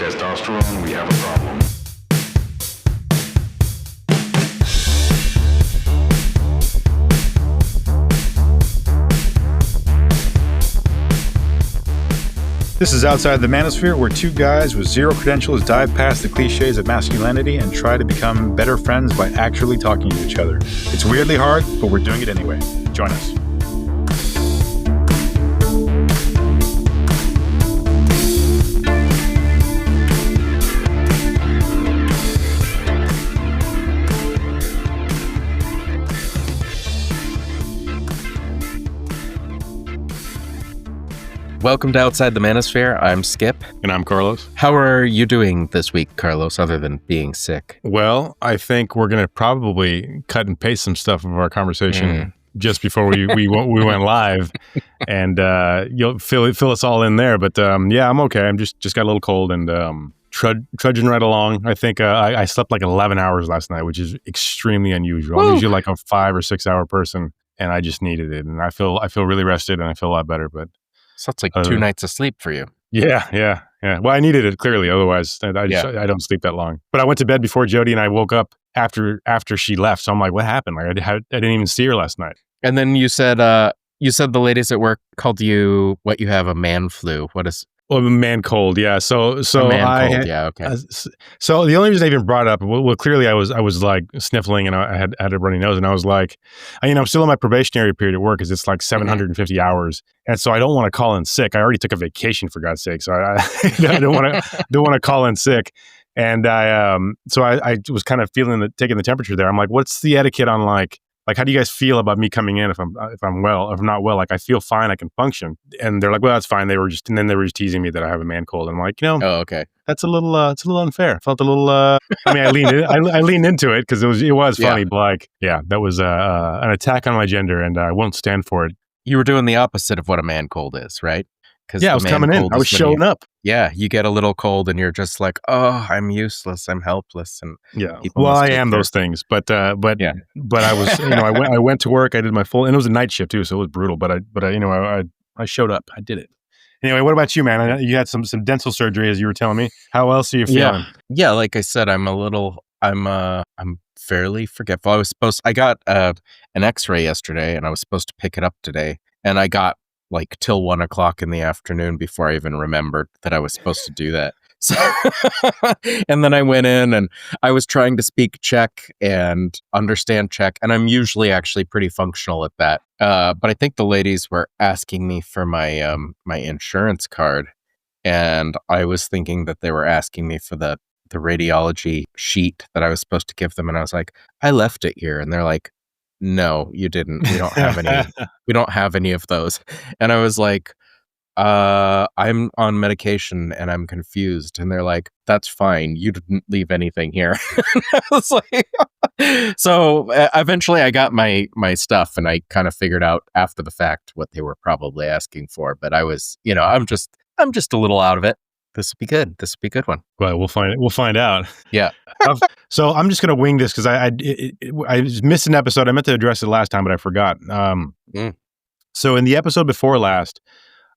testosterone, we have a problem. This is Outside the Manosphere, where two guys with zero credentials dive past the cliches of masculinity and try to become better friends by actually talking to each other. It's weirdly hard, but we're doing it anyway. Join us. Welcome to Outside the Manosphere. I'm Skip. And I'm Carlos. How are you doing this week, Carlos, other than being sick? Well, I think we're going to probably cut and paste some stuff of our conversation just before we went live, and you'll fill us all in there. But yeah, I'm okay. I'm just got a little cold and trudging right along. I think I slept like 11 hours last night, which is extremely unusual. Woo! I'm usually like a 5 or 6 hour person, and I just needed it. And I feel really rested, and I feel a lot better. But so it's like 2 nights of sleep for you. Yeah. Well, I needed it clearly. Otherwise, I don't sleep that long. But I went to bed before Jody, and I woke up after she left. So I'm like, what happened? Like I didn't even see her last night. And then you said the ladies at work called you you have a man flu. What is? Well, man cold, yeah. So a man cold, yeah, okay. So the only reason I even brought it up, well, clearly I was like sniffling, and I had a runny nose, and I was like, I'm still in my probationary period at work, because it's like 750 hours, and so I don't want to call in sick. I already took a vacation, for God's sake, so I don't want to call in sick. And I was kind of taking the temperature there. I'm like, what's the etiquette on like how do you guys feel about me coming in if I'm well? If I'm not well, like I feel fine, I can function. And they're like, well, that's fine. They were just teasing me that I have a man cold. And I'm like, oh, okay, that's it's a little unfair. Felt a little. I leaned into it because it was funny. But like, yeah, that was an attack on my gender, and I won't stand for it. You were doing the opposite of what a man cold is, right? Yeah, I was coming in. I was showing up. Yeah, you get a little cold and you're just like, oh, I'm useless, I'm helpless, and well, I am those things, but I was, I went to work, I did my full, and it was a night shift too, so it was brutal. But I showed up, I did it. Anyway, what about you, man? You had some dental surgery, as you were telling me. How else are you feeling? Yeah, like I said, I'm fairly forgetful. I got an X-ray yesterday, and I was supposed to pick it up today, and I got like till 1:00 in the afternoon before I even remembered that I was supposed to do that. So, and then I went in and I was trying to speak Czech and understand Czech, and I'm usually actually pretty functional at that. But I think the ladies were asking me for my my insurance card, and I was thinking that they were asking me for the radiology sheet that I was supposed to give them, and I was like, I left it here, and they're like, no, you didn't. We don't have any. We don't have any of those. And I was like, I'm on medication and I'm confused. And they're like, that's fine. You didn't leave anything here. I was like, so eventually I got my stuff, and I kind of figured out after the fact what they were probably asking for. But I was, I'm just a little out of it. This will be good. This will be a good one. Well, we'll find out. Yeah. So I'm just going to wing this because I missed an episode. I meant to address it last time, but I forgot. So in the episode before last,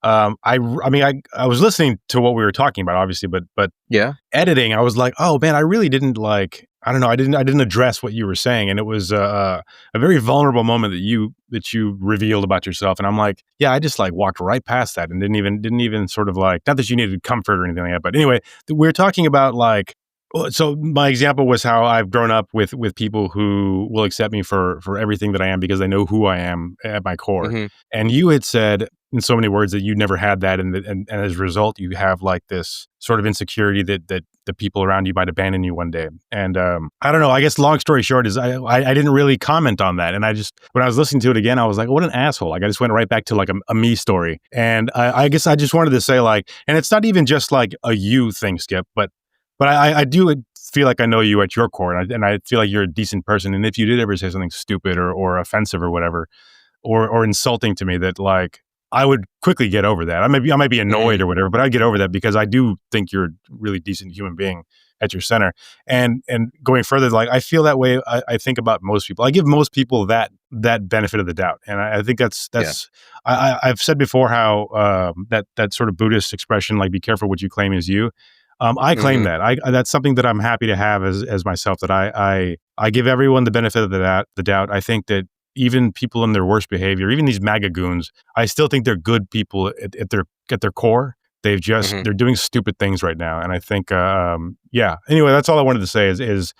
I was listening to what we were talking about, obviously, but yeah, editing, I was like, oh man, I really didn't like. I don't know. I didn't address what you were saying, and it was a very vulnerable moment that you revealed about yourself. And I'm like, yeah, I just like walked right past that and didn't even sort of like, not that you needed comfort or anything like that, but anyway, we're talking about like. So my example was how I've grown up with people who will accept me for everything that I am because they know who I am at my core. Mm-hmm. And you had said in so many words that you never had that, and as a result, you have like this sort of insecurity that the people around you might abandon you one day. And I don't know. I guess long story short is I didn't really comment on that, and I just, when I was listening to it again, I was like, what an asshole! Like I just went right back to like a me story, and I guess I just wanted to say like, and it's not even just like a you thing, Skip, but I do feel like I know you at your core, and I feel like you're a decent person. And if you did ever say something stupid or offensive or whatever, or insulting to me, that like I would quickly get over that. I might be annoyed or whatever, but I'd get over that because I do think you're a really decent human being at your center. And going further, like I feel that way. I think about most people. I give most people that benefit of the doubt, and I think that's. Yeah. I've said before how that sort of Buddhist expression, like "be careful what you claim is you." I claim that. That's something that I'm happy to have as myself. That I give everyone the benefit of the doubt. I think that even people in their worst behavior, even these MAGA goons, I still think they're good people at their core. They've just they're doing stupid things right now, and I think yeah. Anyway, that's all I wanted to say is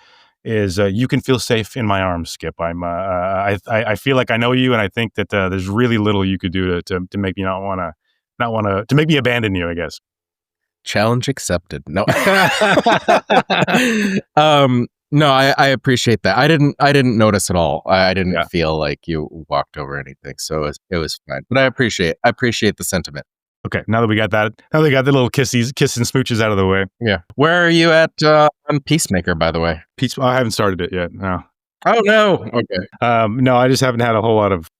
you can feel safe in my arms, Skip. I feel like I know you, and I think that there's really little you could do to make me not want to make me abandon you, I guess. Challenge accepted. No. No, I appreciate that. I didn't notice at all. I didn't feel like you walked over anything, so it was fine. But I appreciate the sentiment. Okay, now that we got the little kiss and smooches out of the way. Yeah. Where are you at on Peacemaker, by the way? I haven't started it yet. No. Oh no. Okay. No, I just haven't had a whole lot of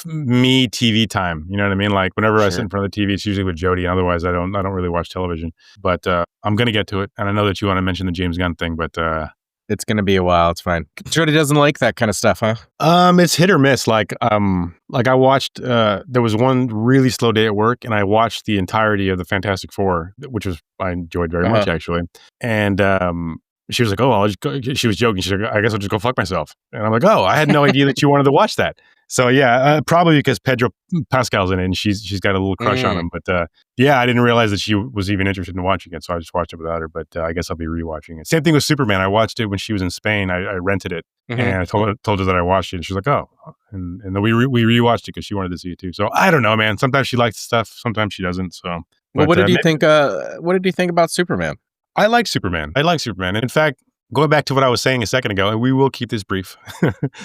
me TV time. You know what I mean? Like whenever I sit in front of the TV, it's usually with Jody. Otherwise, I don't really watch television. But I'm gonna get to it, and I know that you want to mention the James Gunn thing, but it's gonna be a while. It's fine. Jody doesn't like that kind of stuff, huh? It's hit or miss. Like I watched. There was one really slow day at work, and I watched the entirety of the Fantastic Four, which I enjoyed very much actually. And she was like, "Oh, she was joking. She's like, I guess I'll just go fuck myself." And I'm like, "Oh, I had no idea that you wanted to watch that." So yeah, probably because Pedro Pascal's in it, and she's got a little crush on him. But yeah, I didn't realize that she was even interested in watching it, so I just watched it without her. But I guess I'll be rewatching it. Same thing with Superman. I watched it when she was in Spain. I rented it, and I told her that I watched it, and she's like, "Oh," and then we rewatched it because she wanted to see it too. So I don't know, man. Sometimes she likes stuff, sometimes she doesn't. So, well, what did you think? What did you think about Superman? I like Superman. And in fact, going back to what I was saying a second ago, and we will keep this brief.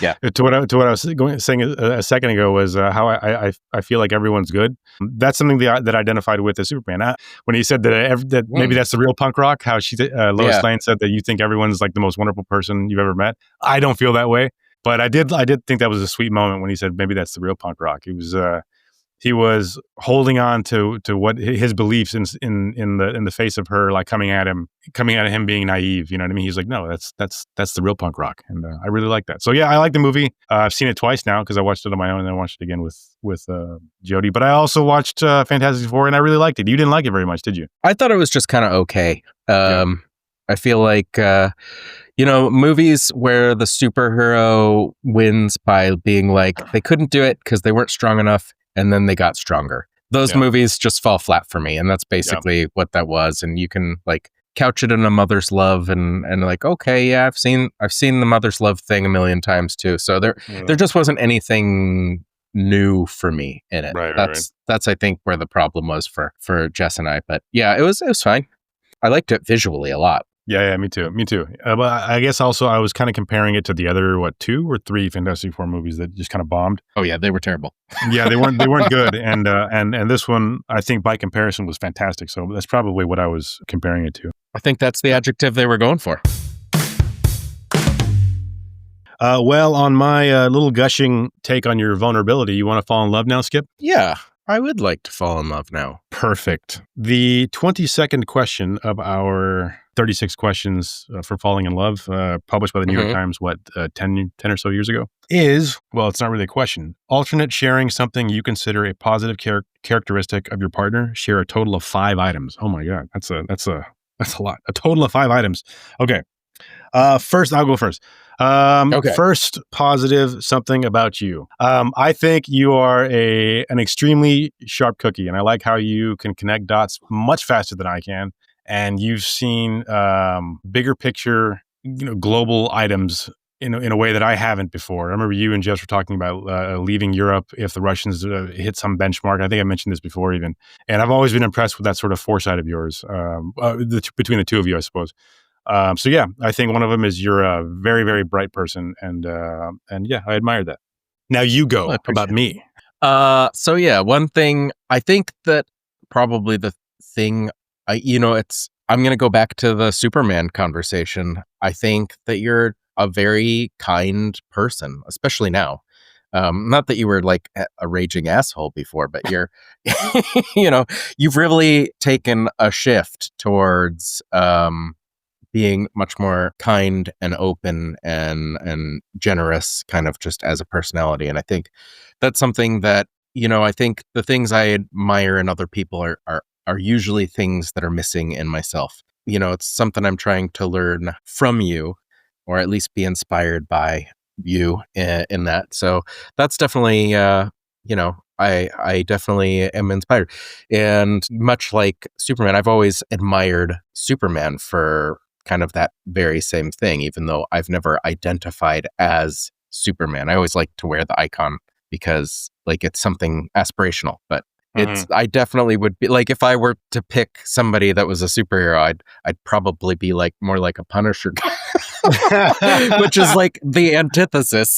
Yeah. To what I was saying a second ago was how I feel like everyone's good. That's something that I identified with as Superman. When he said that maybe that's the real punk rock. How Lois Lane said that you think everyone's like the most wonderful person you've ever met. I don't feel that way, but I did think that was a sweet moment when he said maybe that's the real punk rock. He was holding on to what his beliefs in the face of her, like coming at him being naive. You know what I mean? He's like, no, that's the real punk rock, and I really like that. So yeah, I like the movie. I've seen it twice now because I watched it on my own and then I watched it again with Jody. But I also watched Fantastic Four, and I really liked it. You didn't like it very much, did you? I thought it was just kind of okay. I feel like movies where the superhero wins by being like they couldn't do it because they weren't strong enough, and then they got stronger. Those movies just fall flat for me, and that's basically what that was. And you can like couch it in a mother's love, and like, okay, yeah, I've seen the mother's love thing a million times too. So there just wasn't anything new for me in it. That's I think where the problem was for Jess and I. But yeah, it was fine. I liked it visually a lot. Yeah, me too. But I guess also I was kind of comparing it to the other 2 or 3 Fantastic Four movies that just kind of bombed. Oh yeah, they were terrible. Yeah, they weren't good, and this one I think by comparison was fantastic. So that's probably what I was comparing it to. I think that's the adjective they were going for. Well, on my little gushing take on your vulnerability, you want to fall in love now, Skip? Yeah, I would like to fall in love now. Perfect. The 22nd question of our 36 questions for falling in love, published by the New York Times, 10 or so years ago, is, well, it's not really a question. Alternate sharing something you consider a positive characteristic of your partner. Share a total of 5 items. Oh my God, that's a lot. A total of 5 items. Okay. First, I'll go first. Okay. First, positive something about you. I think you are an extremely sharp cookie, and I like how you can connect dots much faster than I can. And you've seen bigger picture, global items in a way that I haven't before. I remember you and Jess were talking about leaving Europe if the Russians hit some benchmark. I think I mentioned this before even. And I've always been impressed with that sort of foresight of yours, between the two of you, I suppose. So yeah, I think one of them is you're a very, very bright person, and yeah, I admire that. Now you go about me. So yeah, one thing I think that probably the thing I'm going to go back to the Superman conversation. I think that you're a very kind person, especially now. Not that you were like a raging asshole before, but you're, you've really taken a shift towards being much more kind and open and generous, kind of just as a personality. And I think that's something that, I think the things I admire in other people are usually things that are missing in myself. it's something I'm trying to learn from you, or at least be inspired by you in that. So that's definitely, I definitely am inspired. And much like Superman, I've always admired Superman for kind of that very same thing, even though I've never identified as Superman. I always like to wear the icon because like it's something aspirational, but I definitely would be like, if I were to pick somebody that was a superhero, I'd probably be like more like a Punisher guy, which is like the antithesis,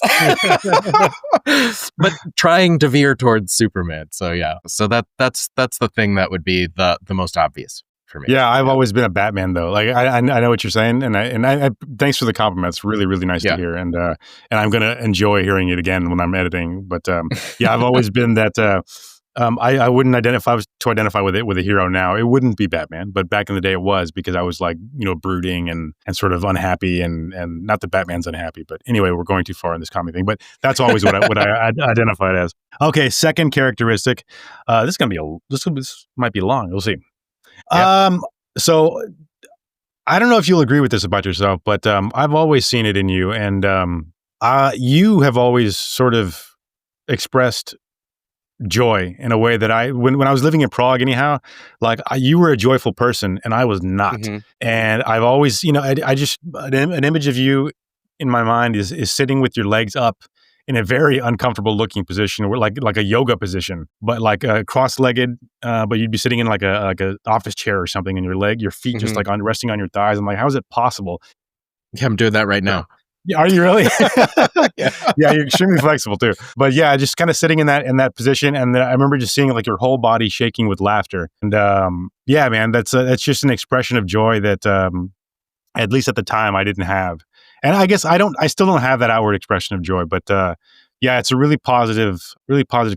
but trying to veer towards Superman. So yeah, so that's the thing that would be the most obvious for me. Yeah, I've always been a Batman though. Like I know what you're saying, and I thanks for the compliments. Really, really nice to hear, and I'm gonna enjoy hearing it again when I'm editing. But yeah, I've always been that. I wouldn't identify, if I was to identify with a hero now, it wouldn't be Batman, but back in the day it was, because I was like, brooding and sort of unhappy, and not that Batman's unhappy, but anyway, we're going too far in this comic thing, but that's always what I identified as. Okay, second characteristic. This might be long. We'll see. Yeah. So I don't know if you'll agree with this about yourself, but I've always seen it in you, and you have always sort of expressed joy in a way that when I was living in Prague anyhow, like you were a joyful person and I was not. And I've always, I just, an image of you in my mind is sitting with your legs up in a very uncomfortable looking position, where like a yoga position, but like cross-legged, but you'd be sitting in like a office chair or something, and your feet just like resting on your thighs. I'm like, how is it possible? Yeah, I'm doing that right now. Yeah, are you really? Yeah, you're extremely flexible too. But yeah, just kind of sitting in that position, and then I remember just seeing like your whole body shaking with laughter. And yeah, man, that's just an expression of joy that at least at the time I didn't have. And I guess I still don't have that outward expression of joy, but yeah, it's a really positive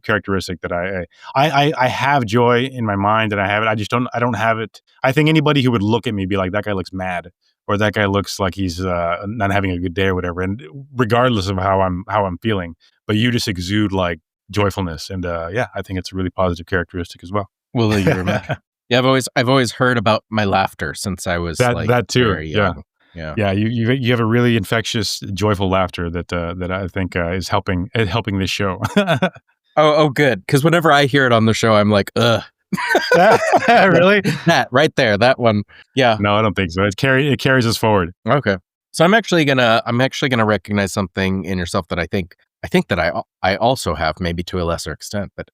characteristic that I have joy in my mind, and I have it. I don't have it. I think anybody who would look at me be like, that guy looks mad, or that guy looks like he's not having a good day or whatever. And regardless of how I'm feeling, but you just exude like joyfulness, and yeah, I think it's a really positive characteristic as well. Well, you remember. Yeah, I've always heard about my laughter since I was that too. Very young. Yeah. You have a really infectious, joyful laughter that I think is helping this show. Oh, good. Because whenever I hear it on the show, I'm like, ugh. Really? That right there, that one. Yeah. No, I don't think so. It carries us forward. Okay. So I'm actually gonna recognize something in yourself that I think that I also have, maybe to a lesser extent, but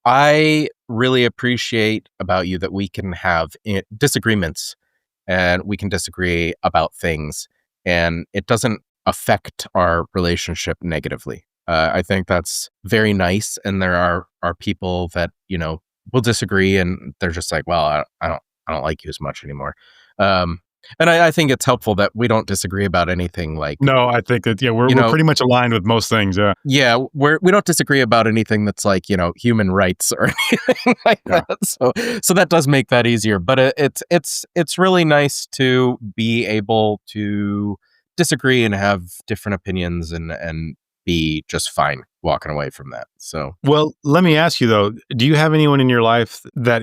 I really appreciate about you that we can have disagreements, and we can disagree about things, and it doesn't affect our relationship negatively. I think that's very nice, and there are people that will disagree, and they're just like, well, I don't like you as much anymore. And I think it's helpful that we don't disagree about anything. Like, no, I think that we're pretty much aligned with most things. Yeah, we don't disagree about anything that's like human rights or anything like that. So that does make that easier. But it's really nice to be able to disagree and have different opinions and be just fine walking away from that. So, well, let me ask you though, do you have anyone in your life that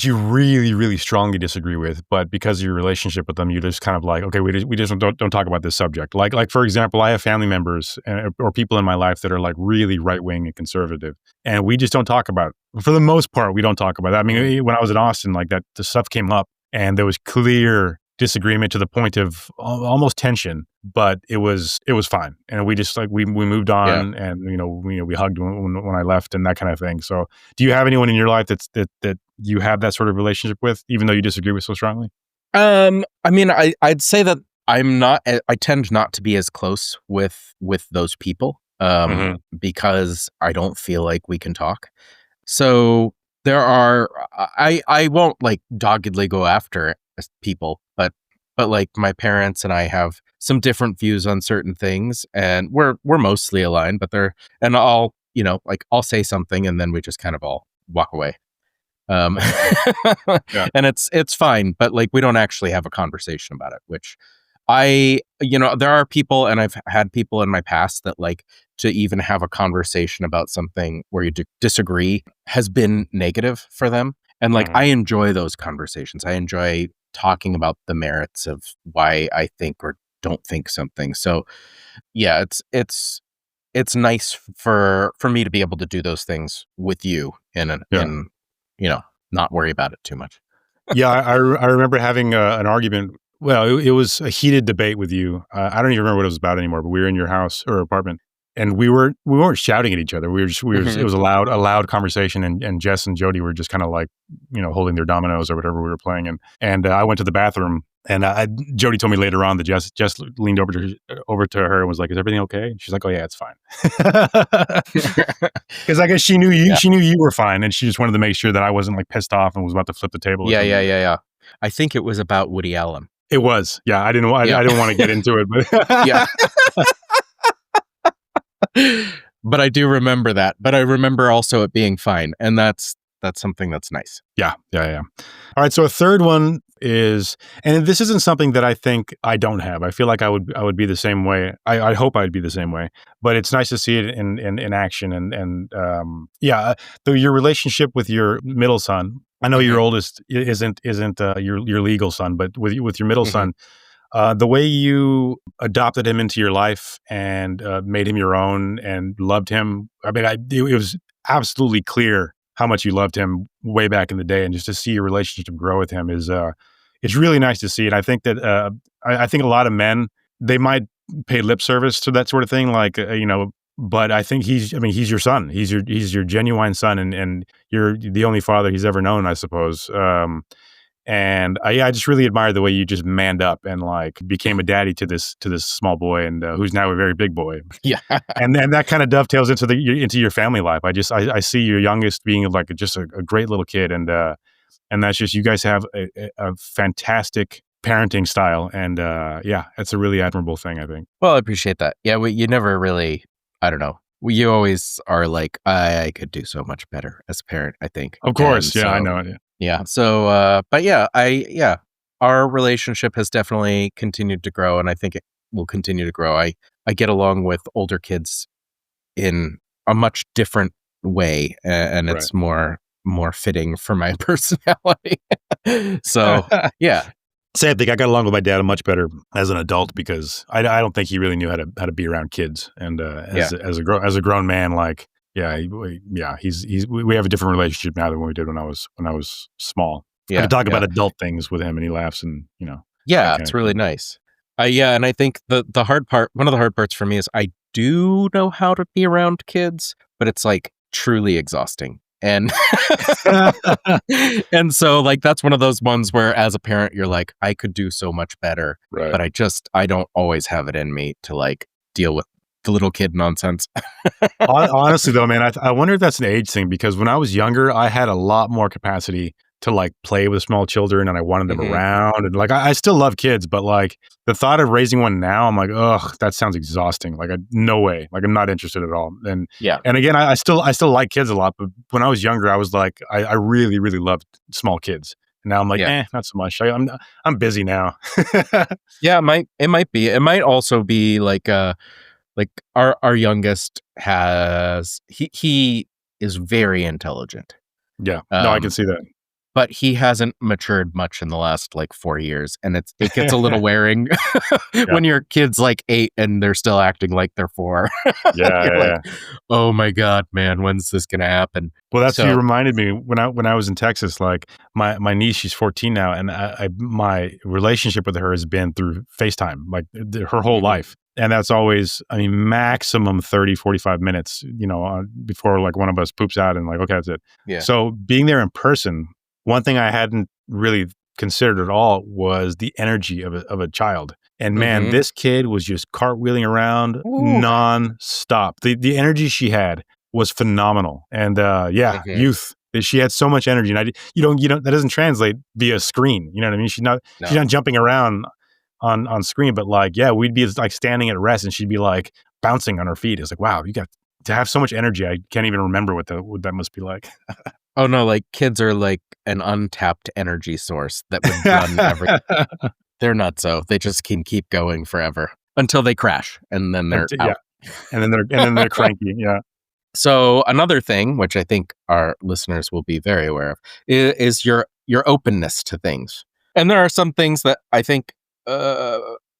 you really, really strongly disagree with, but because of your relationship with them, you just kind of like, okay, we just don't talk about this subject. Like for example, I have family members or people in my life that are like really right-wing and conservative, and we just don't talk about it. For the most part, we don't talk about it. I mean, when I was in Austin, like that, the stuff came up, and there was clear disagreement to the point of almost tension, but it was fine, and we just like we moved on, and we hugged when I left and that kind of thing. So, do you have anyone in your life that you have that sort of relationship with, even though you disagree with so strongly? I mean, I'd say that I tend not to be as close with those people because I don't feel like we can talk. So I won't like doggedly go after people, but like my parents and I have some different views on certain things, and we're mostly aligned, but I'll say something and then we just kind of all walk away. And it's fine, but like we don't actually have a conversation about it, which there are people, and I've had people in my past that like to even have a conversation about something where you disagree has been negative for them. And like, I enjoy those conversations. I enjoy talking about the merits of why I think or don't think something. So yeah, it's nice for me to be able to do those things with you in not worry about it too much. Yeah, I remember having an argument. Well, it was a heated debate with you. I don't even remember what it was about anymore. But we were in your house or apartment, and we weren't shouting at each other. It was a loud conversation, and Jess and Jody were just kind of like holding their dominoes or whatever we were playing, and I went to the bathroom. And Jody told me later on that Jess leaned over to her and was like, "Is everything okay?" And she's like, "Oh yeah, it's fine." Because I guess she knew you were fine, and she just wanted to make sure that I wasn't like pissed off and was about to flip the table. Yeah. I think it was about Woody Allen. It was. Yeah, I didn't want to get into it, but yeah. But I do remember that. But I remember also it being fine, and that's something that's nice. Yeah. All right, so a third one is, and this isn't something that I think I don't have. I feel like I would be the same way. I hope I'd be the same way. But it's nice to see it in action. And your relationship with your middle son. I know your oldest isn't your legal son, but with your middle son, the way you adopted him into your life and made him your own and loved him. I mean, it was absolutely clear how much you loved him way back in the day, and just to see your relationship grow with him is it's really nice to see. And I think that I think a lot of men, they might pay lip service to that sort of thing, like but I think he's your son. He's your genuine son, and you're the only father he's ever known, I suppose. And I just really admire the way you just manned up and like became a daddy to this small boy, and who's now a very big boy. Yeah, and that kind of dovetails into your family life. I see your youngest being like just a great little kid, and that's just, you guys have a fantastic parenting style, and it's a really admirable thing, I think. Well, I appreciate that. Yeah, you never really, I don't know. You always are like, I could do so much better as a parent, I think. Of course, I know it. Yeah. So, but yeah, our relationship has definitely continued to grow, and I think it will continue to grow. I get along with older kids in a much different way, and it's more fitting for my personality. So, yeah. Same thing. I got along with my dad much better as an adult, because I don't think he really knew how to be around kids, and as a grown man, like. We have a different relationship now than we did when I was small. I can talk about adult things with him, and he laughs, and Yeah, it's really nice. And I think the hard part, one of the hard parts for me, is I do know how to be around kids, but it's like truly exhausting. And and so like that's one of those ones where as a parent you're like, I could do so much better, but I don't always have it in me to like deal with the little kid nonsense. Honestly though, man, I wonder if that's an age thing, because when I was younger, I had a lot more capacity to like play with small children, and I wanted them around, and like I still love kids, but like the thought of raising one now, I'm like, ugh, that sounds exhausting. Like no way. Like I'm not interested at all. And and again, I still like kids a lot, but when I was younger, I was like, I really, really loved small kids. And now I'm like, not so much. I'm busy now. Yeah, it might be. It might also be like our youngest he is very intelligent. Yeah, no, I can see that. But he hasn't matured much in the last like 4 years, and it gets a little wearing when your kid's like 8 and they're still acting like they're 4. Like, oh my God, man, when's this gonna happen? Well, that's what you reminded me when I was in Texas. Like my niece, she's 14 now, and my relationship with her has been through FaceTime, like her whole life. And that's always, maximum 30, 45 minutes, before like one of us poops out and like, okay, that's it. Yeah. So being there in person, one thing I hadn't really considered at all was the energy of a child. And man, this kid was just cartwheeling around nonstop. The energy she had was phenomenal. And youth. She had so much energy, and that doesn't translate via screen. You know what I mean? She's not jumping around on screen, but like, we'd be like standing at rest, and she'd be like bouncing on her feet. It's like, wow, you got to have so much energy. I can't even remember what that must be like. Oh no, like kids are like an untapped energy source that would run everything. They're not so. They just can keep going forever until they crash, and then they're out. And then they're cranky. Yeah. So another thing, which I think our listeners will be very aware of, is your openness to things. And there are some things that I think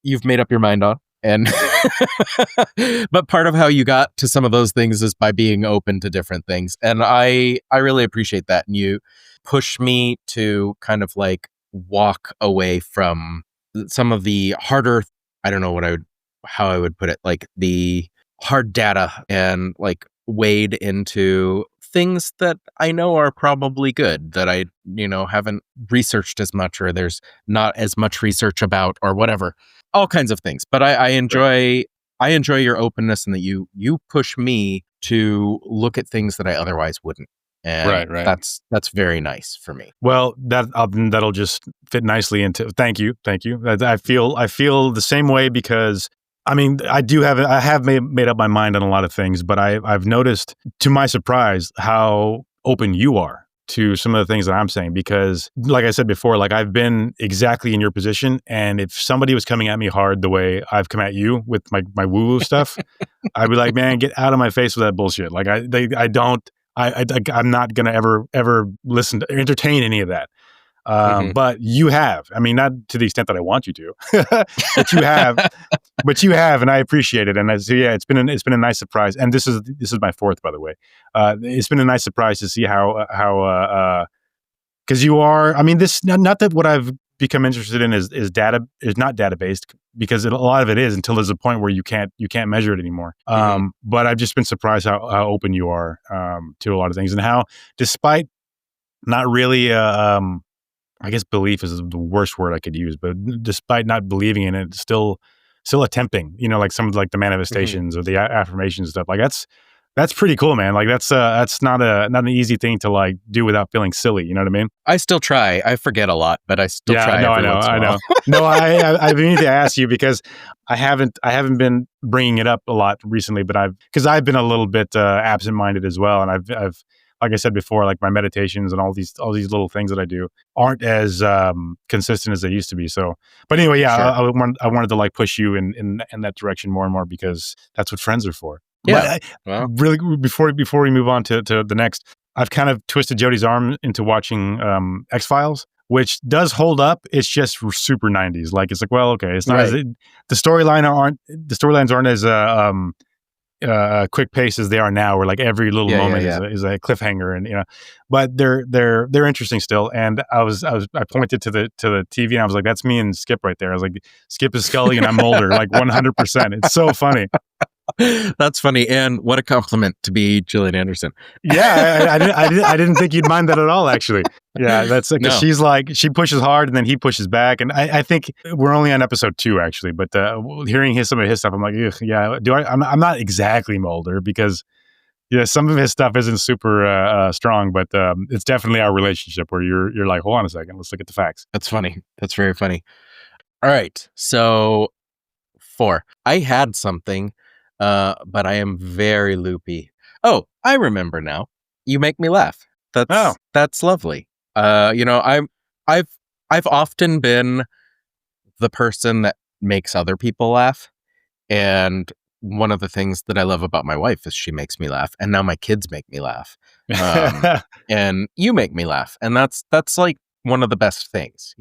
you've made up your mind on. And but part of how you got to some of those things is by being open to different things. And I really appreciate that. And you push me to kind of like walk away from some of the harder, I don't know how I would put it, like the hard data, and like wade into things that I know are probably good, that I, haven't researched as much, or there's not as much research about, or whatever, all kinds of things. But I enjoy your openness, and that you push me to look at things that I otherwise wouldn't. And right. That's very nice for me. Well, that'll just fit nicely into. Thank you. I feel the same way, because I mean, I have made up my mind on a lot of things, but I've noticed, to my surprise, how open you are to some of the things that I'm saying. Because, like I said before, like I've been exactly in your position, and if somebody was coming at me hard the way I've come at you with my woo-woo stuff, I'd be like, man, get out of my face with that bullshit. Like I'm not gonna ever listen to entertain any of that. But you have. I mean, not to the extent that I want you to, but you have. But you have, and I appreciate it. And so, yeah, it's been a nice surprise. And this is my fourth, by the way. It's been a nice surprise to see how because you are. I mean, this not that what I've become interested in is not data based, because a lot of it is, until there's a point where you can't measure it anymore. But I've just been surprised how open you are to a lot of things, and how, despite not really. I guess belief is the worst word I could use, but despite not believing in it, still attempting, like some of like the manifestations or the affirmations stuff. Like that's pretty cool, man. Like that's not an easy thing to like do without feeling silly. You know what I mean? I still try. I forget a lot, but I still try. No, I know. No, I need to ask you, because I haven't been bringing it up a lot recently, but because I've been a little bit absent-minded as well, and I've like I said before, like my meditations and all these little things that I do aren't as consistent as they used to be. So, but anyway, yeah, sure. I wanted to like push you in that direction more and more, because that's what friends are for. Yeah. Really, before we move on to the next, I've kind of twisted Jody's arm into watching X-Files, which does hold up. It's just super 90s. Like, it's like, well, okay, it's not the storylines aren't as quick pace as they are now, where like every little moment is a cliffhanger, and but they're interesting still. And I pointed to the TV, and I was like, that's me and Skip right there. I was like, Skip is Scully and I'm Mulder, like 100%. It's so funny. That's funny, and what a compliment to be Gillian Anderson. Yeah, I didn't think you'd mind that at all, actually. Yeah, that's like, she's like, she pushes hard and then he pushes back, and I think we're only on episode 2 actually, but hearing some of his stuff, I'm like, yeah, I'm not exactly Mulder, because some of his stuff isn't super strong, but it's definitely our relationship where you're like, hold on a second, let's look at the facts. That's funny. That's very funny. All right, so 4. I had something. But I am very loopy. Oh, I remember now. You make me laugh. That's lovely. I've often been the person that makes other people laugh, and one of the things that I love about my wife is she makes me laugh, and now my kids make me laugh, and you make me laugh, and that's like one of the best things.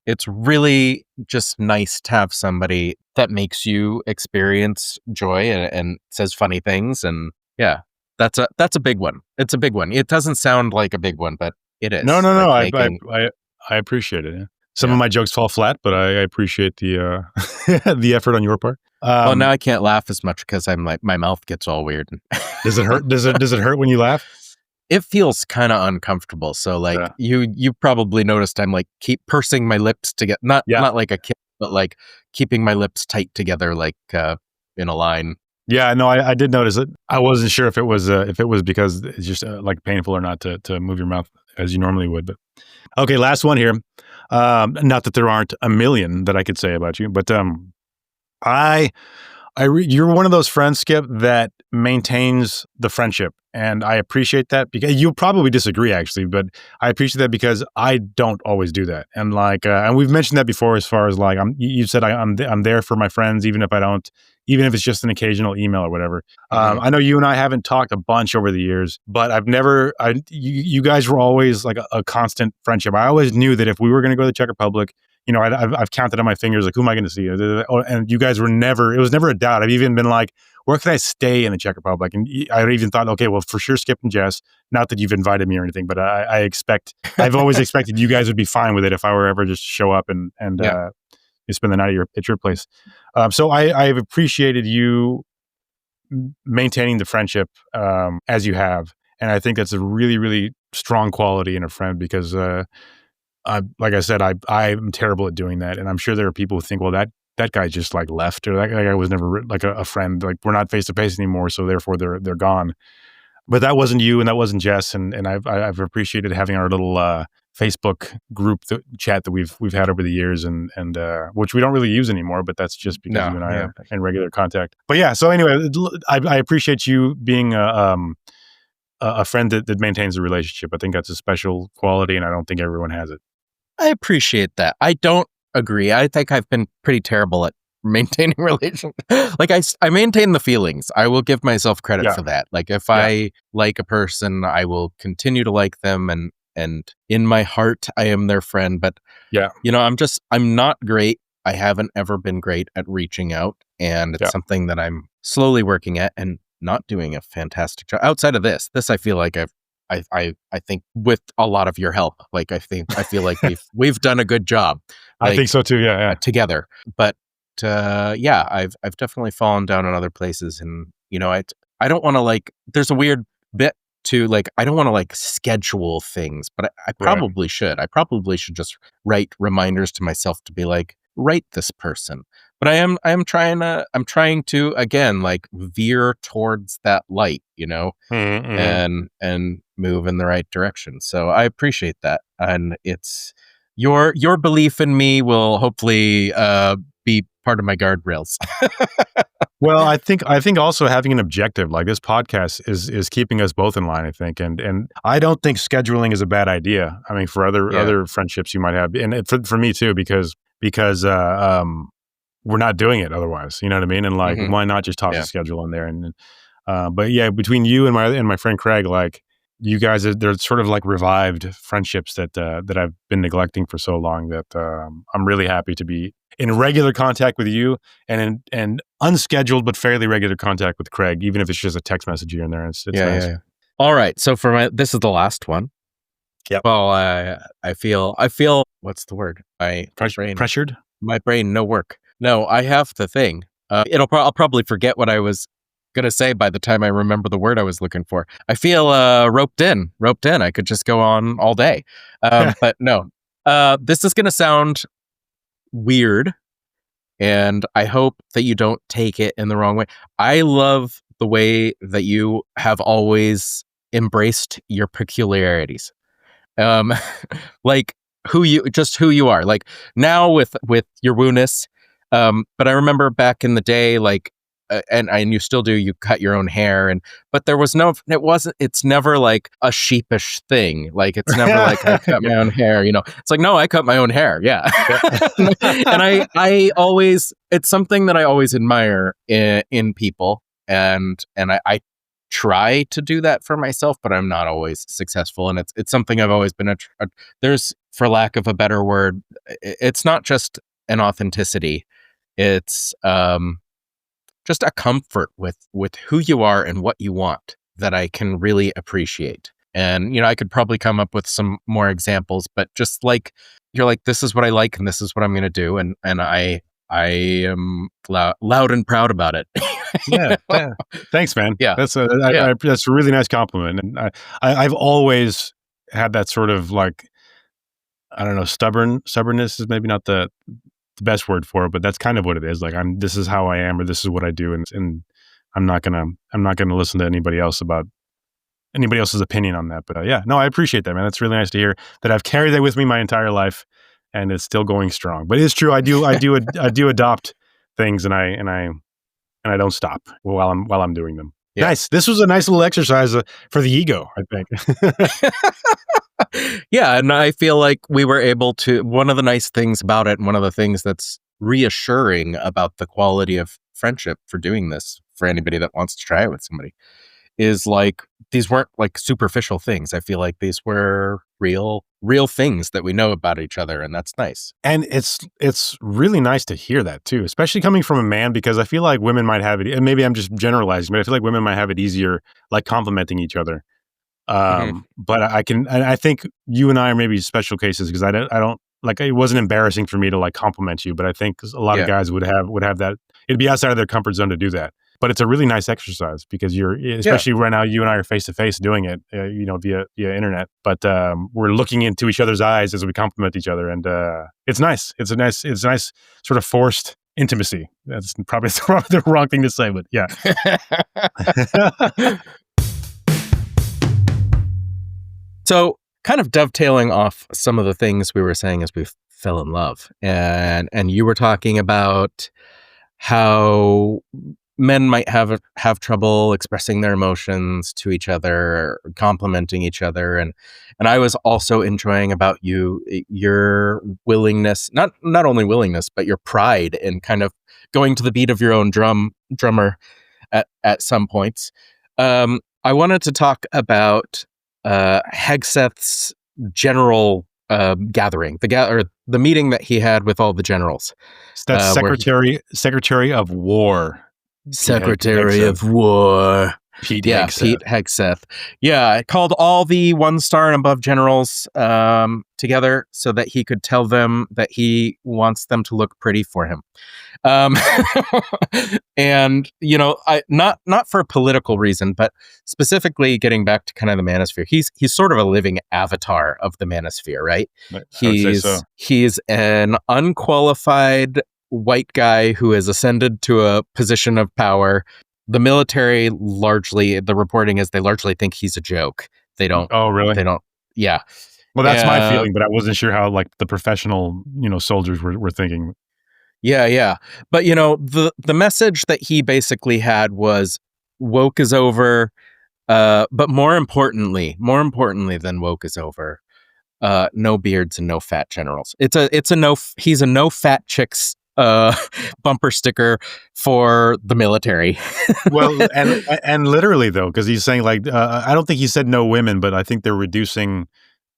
It's really just nice to have somebody that makes you experience joy and says funny things. And yeah, that's a big one. It's a big one. It doesn't sound like a big one, but it is. No. I appreciate it. Yeah. Some of my jokes fall flat, but I appreciate the the effort on your part. Well, now I can't laugh as much because I'm like, my mouth gets all weird. Does it hurt? Does it hurt when you laugh? It feels kind of uncomfortable. So like you probably noticed I'm like keep pursing my lips together, not like a kid, but like keeping my lips tight together, like in a line. Yeah, no, I did notice it. I wasn't sure if it was because it's just like painful or not to move your mouth as you normally would. But okay, last one here. Not that there aren't a million that I could say about you, but I You're one of those friends, Skip, that maintains the friendship. And I appreciate that because you'll probably disagree actually, but I appreciate that because I don't always do that. And like, and we've mentioned that before, as far as like, you said, I'm there for my friends, even if I don't, even if it's just an occasional email or whatever. I know you and I haven't talked a bunch over the years, but you guys were always like a constant friendship. I always knew that if we were going to go to the Czech Republic, you know, I've counted on my fingers, like, who am I going to see? And you guys were it was never a doubt. I've even been like, where can I stay in the Czech Republic? And I even thought, okay, well, for sure, Skip and Jess, not that you've invited me or anything, but I've always expected you guys would be fine with it if I were ever just to show up and you spend the night at your place. So I've appreciated you maintaining the friendship as you have. And I think that's a really, really strong quality in a friend because, like I said, I'm terrible at doing that. And I'm sure there are people who think, well, that guy just like left, or that guy was never like a friend. Like, we're not face to face anymore, so therefore they're gone. But that wasn't you, and that wasn't Jess, and I've appreciated having our little Facebook group chat that we've had over the years, and which we don't really use anymore. But that's just because you and I are in regular contact. But yeah, so anyway, I appreciate you being a friend that maintains a relationship. I think that's a special quality, and I don't think everyone has it. I appreciate that. I don't agree. I think I've been pretty terrible at maintaining relationships. Like, I maintain the feelings. I will give myself credit for that. Like, if I like a person, I will continue to like them, and in my heart, I am their friend. But you know, I'm not great. I haven't ever been great at reaching out, and it's something that I'm slowly working at and not doing a fantastic job. Outside of this I feel like I think with a lot of your help, like I feel like we've done a good job. Like, I think so too. Yeah. Together. But I've definitely fallen down in other places, and you know, I don't want to, like, there's a weird bit to, like, I don't want to like schedule things, but I probably should. I probably should just write reminders to myself to be like, write this person. But I'm trying to again, like, veer towards that light, you know, and move in the right direction. So I appreciate that, and it's your belief in me will hopefully be part of my guardrails. Well, I think also having an objective like this podcast is keeping us both in line, I think, and I don't think scheduling is a bad idea. I mean, for other friendships you might have, and for me too, because we're not doing it otherwise. You know what I mean? And like, why not just toss a schedule in there? And but yeah, between you and my friend Craig, like, you guys, they're sort of like revived friendships that I've been neglecting for so long, that I'm really happy to be in regular contact with you, and unscheduled but fairly regular contact with Craig, even if it's just a text message here and there. It's nice. Yeah. All right. So this is the last one. Yep. Well, I feel what's the word? Pressured? My brain, no work. No, I have the thing. I'll probably forget what I was going to say by the time I remember the word I was looking for. I feel roped in. I could just go on all day. But no, this is going to sound weird, and I hope that you don't take it in the wrong way. I love the way that you have always embraced your peculiarities. Like, who you are, like, now with your woo-ness. But I remember back in the day, like, and you still do, you cut your own hair, but it's never like a sheepish thing. Like, it's never like, I cut my own hair, you know, it's like, no, I cut my own hair. Yeah. And I always, it's something that I always admire in people. And I try to do that for myself, but I'm not always successful. And it's something I've always been, there's, for lack of a better word, it's not just an authenticity. It's, just a comfort with who you are and what you want that I can really appreciate. And, you know, I could probably come up with some more examples, but just like, you're like, this is what I like and this is what I'm going to do. And I am loud and proud about it. Yeah. Thanks, man. Yeah. That's a really nice compliment. And I've always had that sort of, like, I don't know, stubbornness is maybe not the best word for it, but that's kind of what it is. Like, this is how I am, or this is what I do, and I'm not gonna listen to anybody else about anybody else's opinion on that. But I appreciate that, man. That's really nice to hear that I've carried that with me my entire life, and it's still going strong. But it's true, I do adopt things, and I and I don't stop while I'm doing them. Yeah. Nice. This was a nice little exercise for the ego, I think. Yeah, and I feel like we were able to, one of the nice things about it, and one of the things that's reassuring about the quality of friendship for doing this, for anybody that wants to try it with somebody, is like, these weren't like superficial things. I feel like these were real things that we know about each other, and that's nice. And it's really nice to hear that too, especially coming from a man, because I feel like women might have it, and maybe I'm just generalizing, but I feel like women might have it easier, like complimenting each other. But I think you and I are maybe special cases, because I don't like, it wasn't embarrassing for me to like compliment you, but I think a lot of guys would have that. It'd be outside of their comfort zone to do that. But it's a really nice exercise, because especially right now, you and I are face to face doing it, via internet. But we're looking into each other's eyes as we compliment each other, and it's nice. It's a nice sort of forced intimacy. That's probably the wrong thing to say, but yeah. So, kind of dovetailing off some of the things we were saying as we fell in love, and you were talking about how men might have trouble expressing their emotions to each other, or complimenting each other, and I was also enjoying about your willingness, not only willingness, but your pride in kind of going to the beat of your own drummer at some points. I wanted to talk about Hegseth's general gathering, the meeting that he had with all the generals. That's Secretary of War. Secretary of War. Pete Hegseth. Pete Hegseth. Yeah, it called all the 1-star and above generals together so that he could tell them that he wants them to look pretty for him. And I not for a political reason, but specifically getting back to kind of the manosphere. He's sort of a living avatar of the manosphere, right? He's an unqualified white guy who has ascended to a position of power. The military the reporting is they largely think he's a joke. They don't. Oh, really? They don't. Yeah. Well, that's my feeling, but I wasn't sure how like the professional, soldiers were thinking. Yeah. But the message that he basically had was woke is over. But more importantly than woke is over, no beards and no fat generals. He's a no fat chicks bumper sticker for the military. Well, and literally though, because he's saying like, I don't think he said no women, but I think they're reducing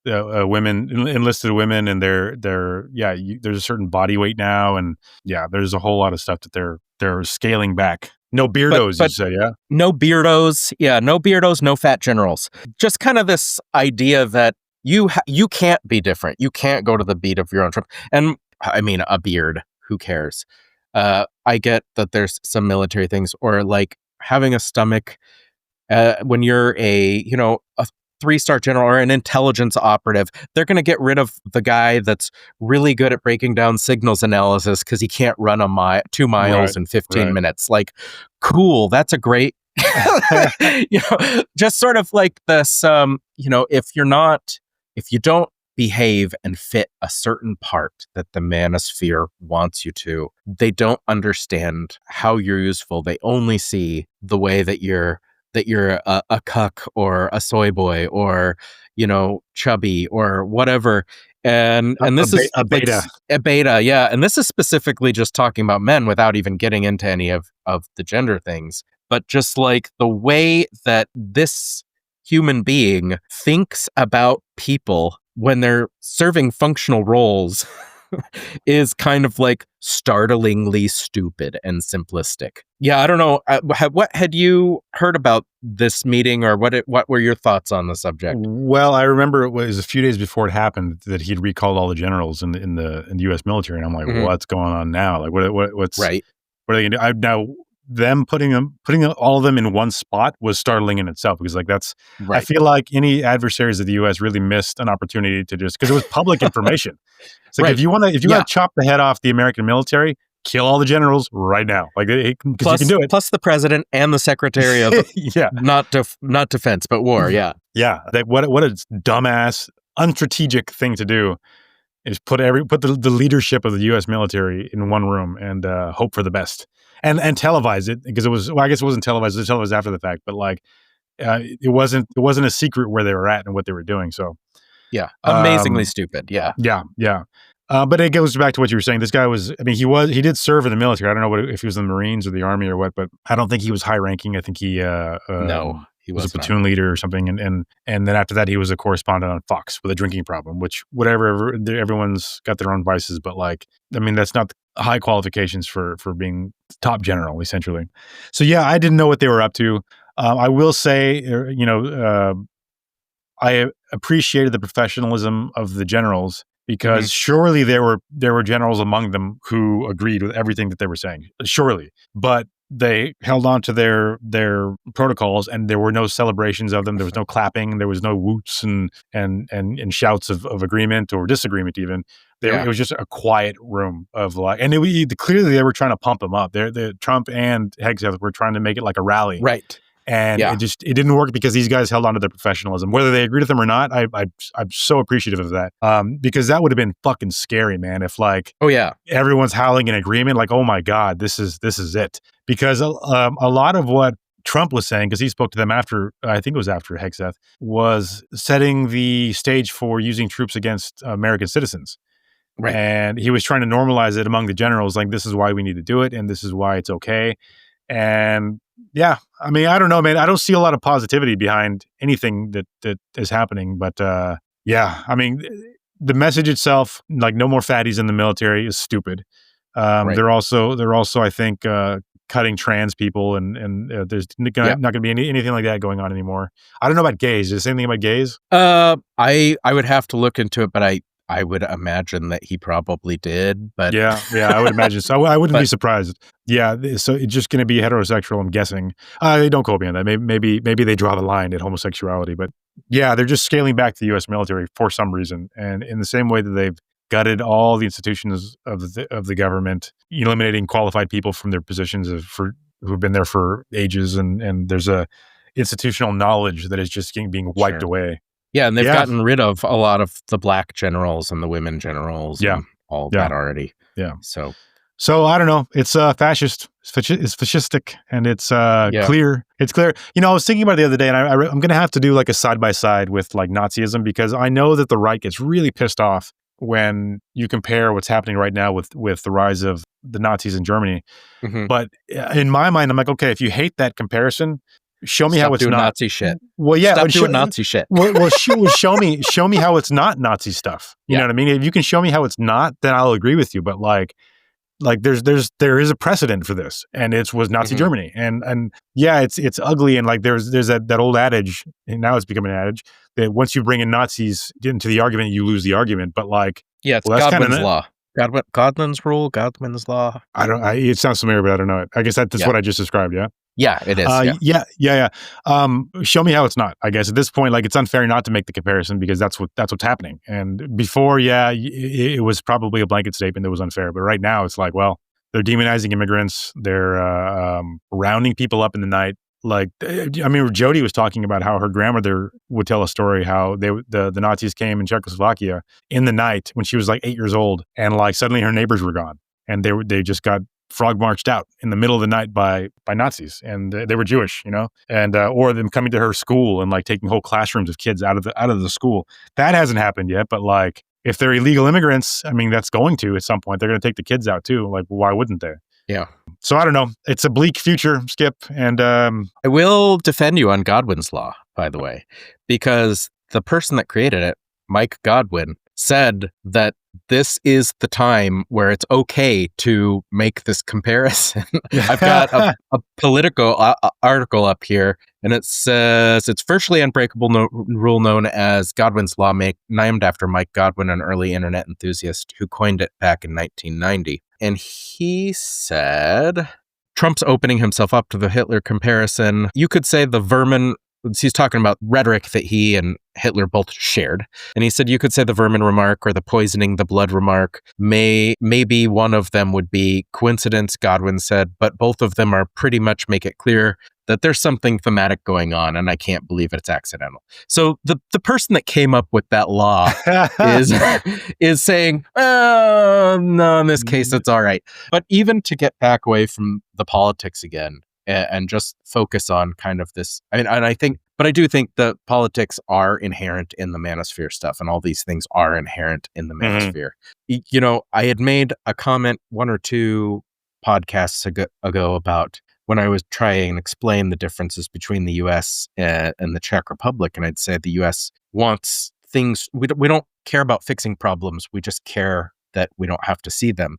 women, enlisted women, and there's a certain body weight now, and there's a whole lot of stuff that they're scaling back. No beardos, you say, yeah? No beardos, no beardos, no fat generals. Just kind of this idea that you can't be different. You can't go to the beat of your own drum. And I mean, a beard. Who cares? I get that there's some military things, or like having a stomach when you're a 3-star general or an intelligence operative. They're going to get rid of the guy that's really good at breaking down signals analysis because he can't run 2 miles in 15 minutes. Like, cool. That's a great, just sort of like this, if you don't behave and fit a certain part that the manosphere wants you to, they don't understand how you're useful. They only see the way that you're a cuck or a soy boy or chubby or whatever. And this is a beta. A beta, yeah. And this is specifically just talking about men without even getting into any of the gender things. But just like the way that this human being thinks about people when they're serving functional roles is kind of like startlingly stupid and simplistic. Yeah, I don't know. What had you heard about this meeting, or what were your thoughts on the subject? Well, I remember it was a few days before it happened that he'd recalled all the generals in the U.S. military, and I'm like, what's going on now? Like, what's right? What are they gonna do? Now, them putting all of them in one spot was startling in itself, because like that's right. I feel like any adversaries of the U.S. really missed an opportunity to just, because it was public information. It's like, if you want to chop the head off the American military, kill all the generals right now. Like, because you can do it. Plus the president and the secretary of not defense but war. Yeah. What a dumbass, unstrategic thing to do is put the leadership of the U.S. military in one room and hope for the best. and televise it because it was. Well, I guess it wasn't televised. It was televised after the fact, but like it wasn't a secret where they were at and what they were doing. So yeah, amazingly stupid. Yeah. Yeah. But it goes back to what you were saying. This guy was, I mean, he did serve in the military. I don't know if he was in the Marines or the Army or what, but I don't think he was high ranking. I think he No, he was a was not. platoon leader or something. And then after that, he was a correspondent on Fox with a drinking problem, which everyone's got their own vices. But like, I mean, that's not high qualifications for being top general, essentially. So yeah, I didn't know what they were up to. I will say, I appreciated the professionalism of the generals because surely there were generals among them who agreed with everything that they were saying. Surely, but they held on to their protocols, and there were no celebrations of them. There was no clapping. There was no whoops and shouts of agreement or disagreement. Even it was just a quiet room of like, and clearly they were trying to pump them up. Trump and Hegseth were trying to make it like a rally, Right. And it didn't work because these guys held on to their professionalism. Whether they agreed with them or not, I'm so appreciative of that. Because that would have been fucking scary, man. If like, everyone's howling in agreement, like, oh my God, this is it. Because a lot of what Trump was saying, because he spoke to them after, I think it was after Hegseth, was setting the stage for using troops against American citizens. Right. And he was trying to normalize it among the generals, like, this is why we need to do it, and this is why it's okay. And yeah, I mean, I don't know, man. I don't see a lot of positivity behind anything that is happening. But yeah, I mean, the message itself, like no more fatties in the military, is stupid. Right. They're also, I think, cutting trans people, and there's not going to be anything like that going on anymore. I don't know about gays. Is there anything about gays? I would have to look into it, but I would imagine that he probably did. But yeah, I would imagine so. I wouldn't be surprised. Yeah, so it's just going to be heterosexual, I'm guessing. Don't quote me on that. Maybe they draw the line at homosexuality, but yeah, they're just scaling back the U.S. military for some reason, and in the same way that they've gutted all the institutions of the government, eliminating qualified people from their positions who've been there for ages, and there's a institutional knowledge that is just being wiped away. Yeah, and they've gotten rid of a lot of the black generals and the women generals and all that already. Yeah. So I don't know. It's fascist. It's fascistic, and it's clear. It's clear. I was thinking about it the other day, and I'm going to have to do like a side-by-side with like Nazism, because I know that the right gets really pissed off when you compare what's happening right now with the rise of the Nazis in Germany. Mm-hmm. But in my mind, I'm like, okay, if you hate that comparison, show me how it's not Nazi shit. Well, yeah, stop doing Nazi shit. Well, show me how it's not Nazi stuff. You know what I mean? If you can show me how it's not, then I'll agree with you. But like there is a precedent for this, and it was Nazi Germany, and yeah, it's ugly, and like there's that old adage, and now it's becoming an adage, that once you bring in Nazis into the argument, you lose the argument. But like, it's Godwin's law. Godwin's rule, Godwin's law. It sounds familiar, but I don't know it. I guess that's what I just described. Yeah. Yeah, it is. Yeah. Show me how it's not. I guess at this point, like, it's unfair not to make the comparison, because that's what's happening. And before, it was probably a blanket statement that was unfair. But right now, it's like, well, they're demonizing immigrants. They're rounding people up in the night. Like, I mean, Jody was talking about how her grandmother would tell a story how the Nazis came in Czechoslovakia in the night when she was like 8 years old, and like suddenly her neighbors were gone, and they just got frog marched out in the middle of the night by Nazis, and they were Jewish, and or them coming to her school and like taking whole classrooms of kids out of the school. That hasn't happened yet, but like, if they're illegal immigrants, I mean, that's going to at some point. They're going to take the kids out too. Like, why wouldn't they? Yeah. So I don't know. It's a bleak future, Skip, and I will defend you on Godwin's law, by the way, because the person that created it, Mike Godwin, said that this is the time where it's okay to make this comparison. I've got a Politico article up here, and it says it's virtually unbreakable rule known as Godwin's Law, named after Mike Godwin, an early internet enthusiast who coined it back in 1990. And he said, Trump's opening himself up to the Hitler comparison. You could say the vermin. He's talking about rhetoric that he and Hitler both shared. And he said, you could say the vermin remark or the poisoning the blood remark. Maybe one of them would be coincidence, Godwin said, but both of them are pretty much make it clear that there's something thematic going on, and I can't believe it's accidental. So the person that came up with that law is saying, oh, no, in this case, it's all right. But even to get back away from the politics again and just focus on kind of this, and I think, but I do think the politics are inherent in the manosphere stuff, and all these things are inherent in the manosphere. You know, I had made a comment 1 or 2 podcasts ago about when I was trying to explain the differences between the U.S. and the Czech Republic, and I'd say the U.S. wants things, we don't care about fixing problems, we just care that we don't have to see them.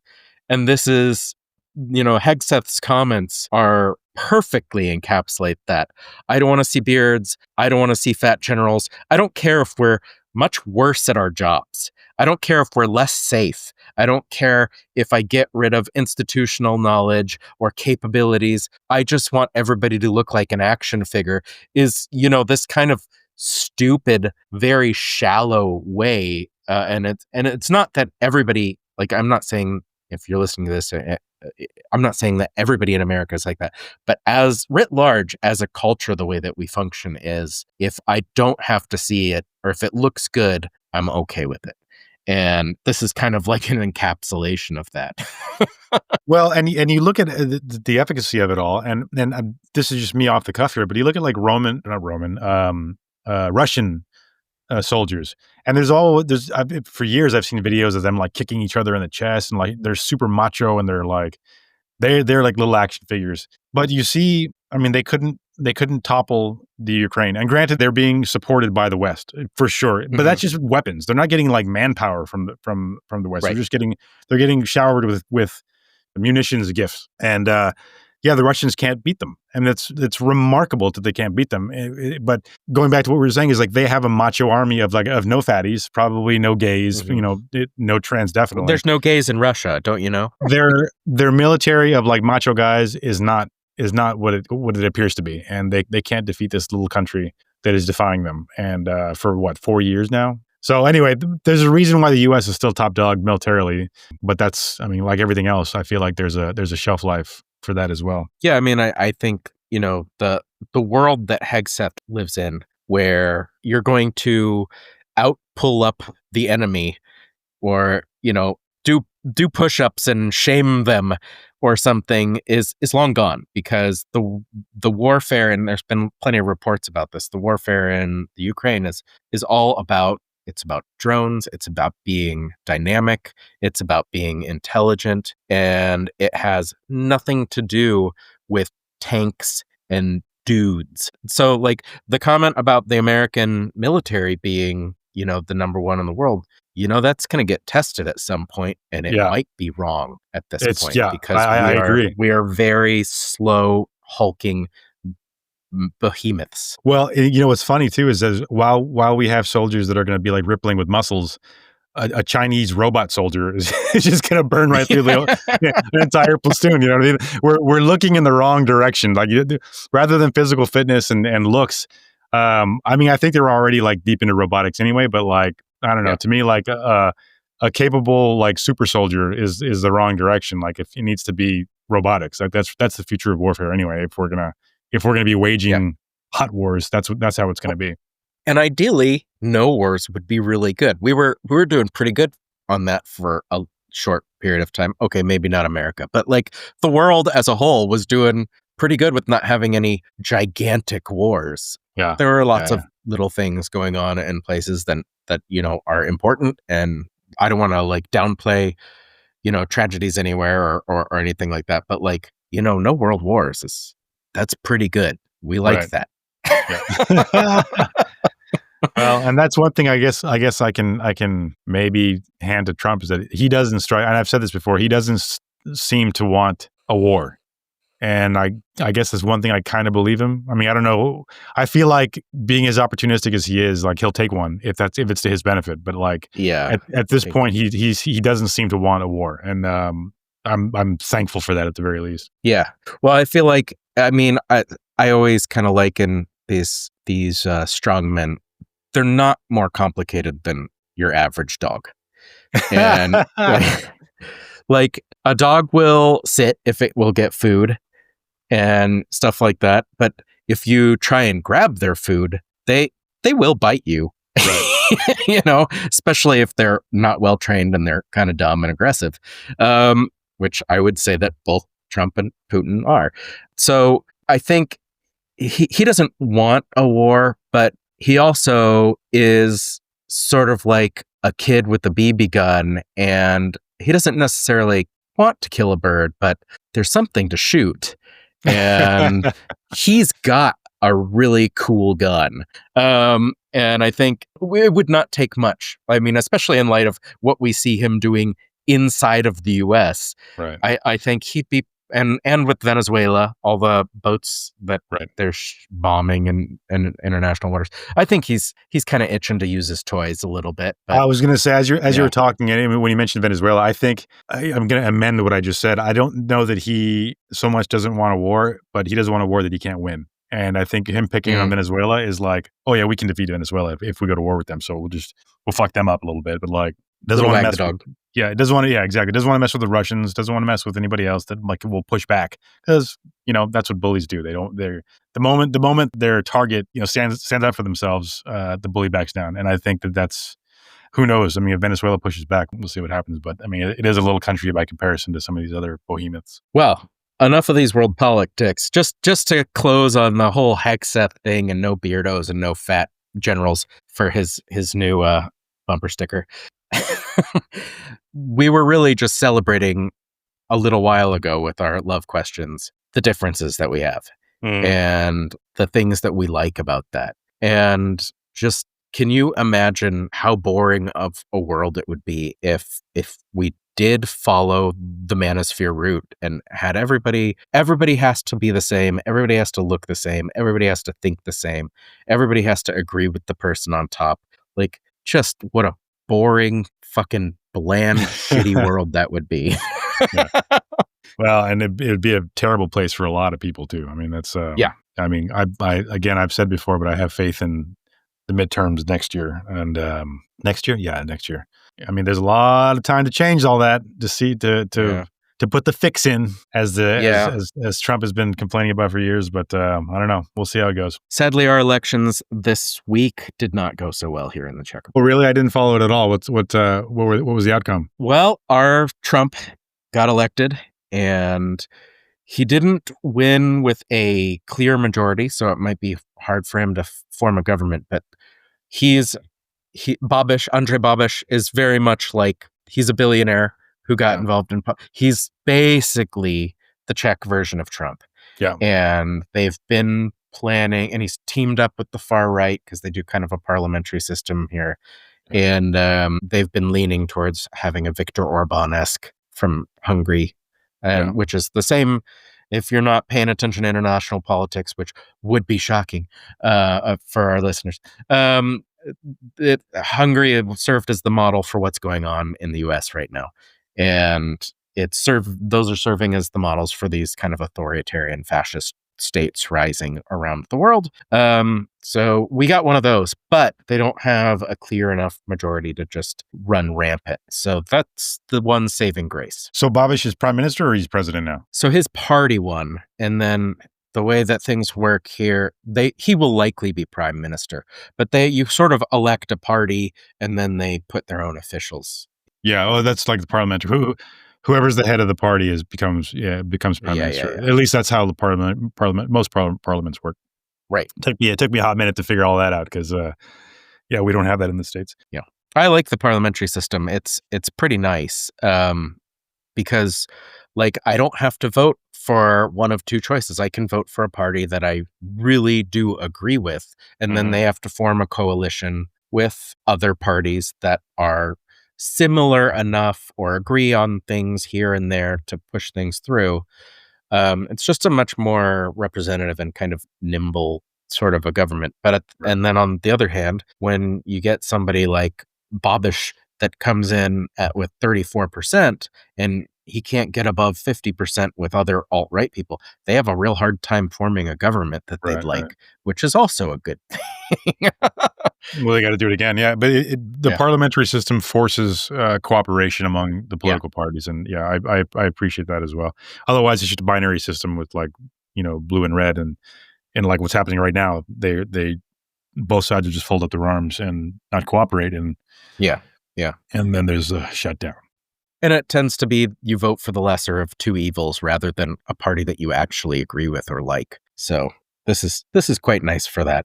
And this is, you know, Hegseth's comments are perfectly encapsulate that. I don't want to see beards. I don't want to see fat generals. I don't care if we're much worse at our jobs. I don't care if we're less safe. I don't care if I get rid of institutional knowledge or capabilities. I just want everybody to look like an action figure is, you know, this kind of stupid, very shallow way. And it's not that everybody, like, I'm not saying if you're listening to this, I'm not saying that everybody in America is like that, but as writ large, as a culture, the way that we function is, if I don't have to see it, or if it looks good, I'm okay with it. And this is kind of like an encapsulation of that. Well, and you look at the efficacy of it all, and this is just me off the cuff here, but you look at like Russian soldiers, and for years I've seen videos of them like kicking each other in the chest, and like they're super macho, and they're like little action figures. But you see, I mean, they couldn't topple the Ukraine, and granted, they're being supported by the West for sure. But that's just weapons. They're not getting like manpower from the West. Right. They're getting showered with munitions gifts, and yeah, the Russians can't beat them, and it's remarkable that they can't beat them. But going back to what we were saying is like they have a macho army of no fatties, probably no gays, you know, no trans, definitely. There's no gays in Russia, don't you know? Their military of like macho guys is not what it appears to be, and they can't defeat this little country that is defying them, and for 4 years now. So anyway, there's a reason why the U.S. is still top dog militarily, but that's, I mean, like everything else, I feel like there's a shelf life for that as well. Yeah, I mean, I think, you know, the world that Hegseth lives in, where you're going to pull up the enemy, or, you know, do push-ups and shame them or something is long gone, because the warfare, and there's been plenty of reports about this, the warfare in the Ukraine is all about, it's about drones, it's about being dynamic, it's about being intelligent, and it has nothing to do with tanks and dudes. So like the comment about the American military being, you know, the number one in the world, you know, that's going to get tested at some point, and it might be wrong at this point, because I agree. We are very slow, hulking behemoths. Well, you know what's funny too is while we have soldiers that are going to be like rippling with muscles, a Chinese robot soldier is just going to burn right through the entire platoon. You know what I mean? We're looking in the wrong direction. Like rather than physical fitness and looks. I mean, I think they're already like deep into robotics anyway. But like, I don't know. To me, like a capable like super soldier is the wrong direction. Like if it needs to be robotics, like that's the future of warfare anyway. If we're gonna be waging hot wars, that's how it's gonna be. And ideally, no wars would be really good. We were doing pretty good on that for a short period of time. Okay, maybe not America, but like the world as a whole was doing pretty good with not having any gigantic wars. Yeah, there were lots of little things going on in places that you know are important, and I don't want to like downplay, you know, tragedies anywhere or anything like that. But like, you know, no world wars that's pretty good. We like that. Yeah. Well, and that's one thing I guess I can maybe hand to Trump is that he doesn't strike, and I've said this before, he doesn't seem to want a war. And I guess that's one thing I kind of believe him. I mean, I don't know. I feel like being as opportunistic as he is, like he'll take one if it's to his benefit. But like, at this point, he doesn't seem to want a war, and I'm thankful for that at the very least. Yeah. Well, I feel like, I mean, I always kind of liken these strong men. They're not more complicated than your average dog, and like a dog will sit if it will get food. and stuff like that. But if you try and grab their food, they will bite you. Right. Especially if they're not well trained and they're kind of dumb and aggressive, which I would say that both Trump and Putin are. So I think he doesn't want a war, but he also is sort of like a kid with a BB gun, and he doesn't necessarily want to kill a bird, but there's something to shoot. And he's got a really cool gun. And I think it would not take much. I mean, especially in light of what we see him doing inside of the US. Right. I think he'd be, and with Venezuela, all the boats that they're bombing in international waters. I think he's kind of itching to use his toys a little bit. But, I was going to say, as you were talking, and when you mentioned Venezuela, I think I'm going to amend what I just said. I don't know that he so much doesn't want a war, but he doesn't want a war that he can't win. And I think him picking on Venezuela is like, oh yeah, we can defeat Venezuela if we go to war with them. So we'll fuck them up a little bit, but like doesn't want to mess with, it doesn't want to, exactly. Doesn't want to mess with the Russians, doesn't want to mess with anybody else that like will push back, because that's what bullies do. They're the moment their target stands up for themselves, the bully backs down. And I think that's, who knows? I mean, if Venezuela pushes back, we'll see what happens. But I mean, it is a little country by comparison to some of these other behemoths. Well, enough of these world politics. Just to close on the whole Hegseth thing, and no beardos and no fat generals for his new bumper sticker. We were really just celebrating a little while ago with our love questions the differences that we have and the things that we like about that. And just, can you imagine how boring of a world it would be if we did follow the manosphere route and had everybody has to be the same, everybody has to look the same, everybody has to think the same, everybody has to agree with the person on top. Like, just what a boring, fucking bland, shitty world that would be. Yeah. Well, and it would be a terrible place for a lot of people too. I mean, that's I mean, I've said before, but I have faith in the midterms next year. And next year. I mean, there's a lot of time to change all that, to put the fix in, as Trump has been complaining about for years. But I don't know. We'll see how it goes. Sadly, our elections this week did not go so well here in the Czech Republic. Well, really, I didn't follow it at all. What was the outcome? Well, our Trump got elected, and he didn't win with a clear majority, so it might be hard for him to form a government. But Andrej Babis is very much like, he's a billionaire who got involved in, he's basically the Czech version of Trump. Yeah. And they've been planning, and he's teamed up with the far right because they do kind of a parliamentary system here. And they've been leaning towards having a Viktor Orban-esque from Hungary, which is the same. If you're not paying attention to international politics, which would be shocking for our listeners, Hungary served as the model for what's going on in the U.S. right now, and those are serving as the models for these kind of authoritarian fascist states rising around the world. So we got one of those, but they don't have a clear enough majority to just run rampant. So that's the one saving grace. So Babis is prime minister, or he's president now? So his party won, and then the way that things work here, he will likely be prime minister, but you sort of elect a party and then they put their own officials. Yeah, well, that's like the parliamentary. Whoever's the head of the party becomes prime minister. Yeah. At least that's how the most parliaments work. Right. It took me a hot minute to figure all that out, because we don't have that in the States. Yeah, I like the parliamentary system. It's pretty nice because, like, I don't have to vote for one of two choices. I can vote for a party that I really do agree with, and then they have to form a coalition with other parties that are similar enough or agree on things here and there to push things through. It's just a much more representative and kind of nimble sort of a government. But and then on the other hand, when you get somebody like Babis that comes in with 34%, and he can't get above 50% with other alt-right people, they have a real hard time forming a government that they'd like, which is also a good thing. Well, they got to do it again. Yeah, but the parliamentary system forces cooperation among the political parties. And I appreciate that as well. Otherwise, it's just a binary system with like blue and red, and like what's happening right now, they both sides will just fold up their arms and not cooperate, and and then there's a shutdown. And it tends to be you vote for the lesser of two evils rather than a party that you actually agree with or like. So this is quite nice for that.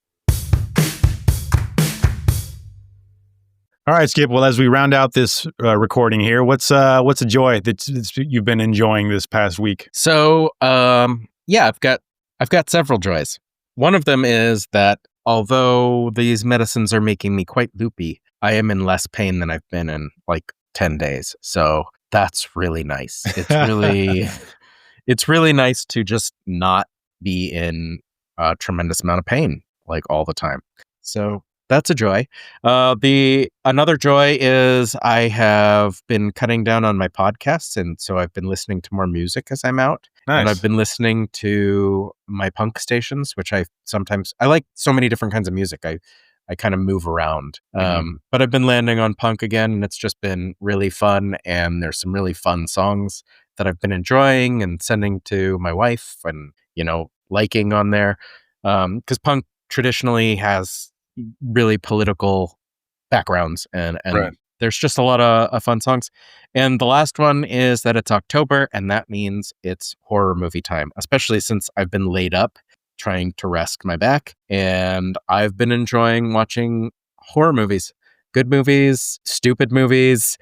All right, Skip. Well, as we round out this recording here, what's a joy that you've been enjoying this past week? So, I've got several joys. One of them is that although these medicines are making me quite loopy, I am in less pain than I've been in like 10 days. So that's really nice. It's really nice to just not be in a tremendous amount of pain like all the time. So that's a joy. Another joy is I have been cutting down on my podcasts, and so I've been listening to more music as I'm out. Nice. And I've been listening to my punk stations, which I like so many different kinds of music. I kind of move around. But I've been landing on punk again, and it's just been really fun. And there's some really fun songs that I've been enjoying and sending to my wife and, liking on there. Because punk traditionally has really political backgrounds and right. There's just a lot of fun songs. And the last one is that it's October, and that means it's horror movie time, especially since I've been laid up trying to rest my back. And I've been enjoying watching horror movies, good movies, stupid movies,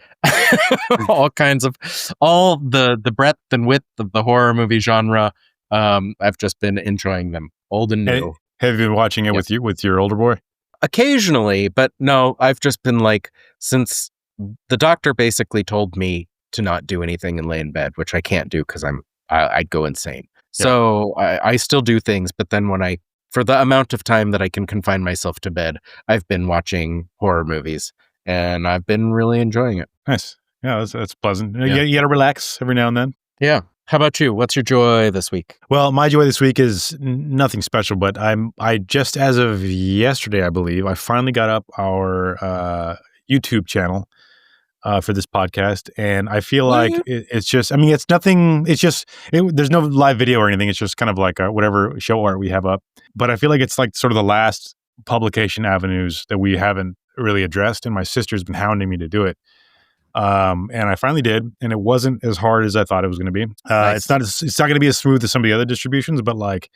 all the breadth and width of the horror movie genre. I've just been enjoying them, old and new. Have you been watching it with your older boy? Occasionally, but no, I've just been like, since the doctor basically told me to not do anything and lay in bed, which I can't do because I'd go insane. So I still do things, but then for the amount of time that I can confine myself to bed, I've been watching horror movies, and I've been really enjoying it. Nice. Yeah, that's pleasant. You got to relax every now and then. Yeah. How about you? What's your joy this week? Well, my joy this week is nothing special, but I just, as of yesterday, I believe, I finally got up our YouTube channel for this podcast, and I feel like it's just, it's nothing, it's just, there's no live video or anything. It's just kind of like whatever show art we have up. But I feel like it's like sort of the last publication avenues that we haven't really addressed, and my sister's been hounding me to do it. And I finally did, and it wasn't as hard as I thought it was going to be. Nice. It's not going to be as smooth as some of the other distributions, but like,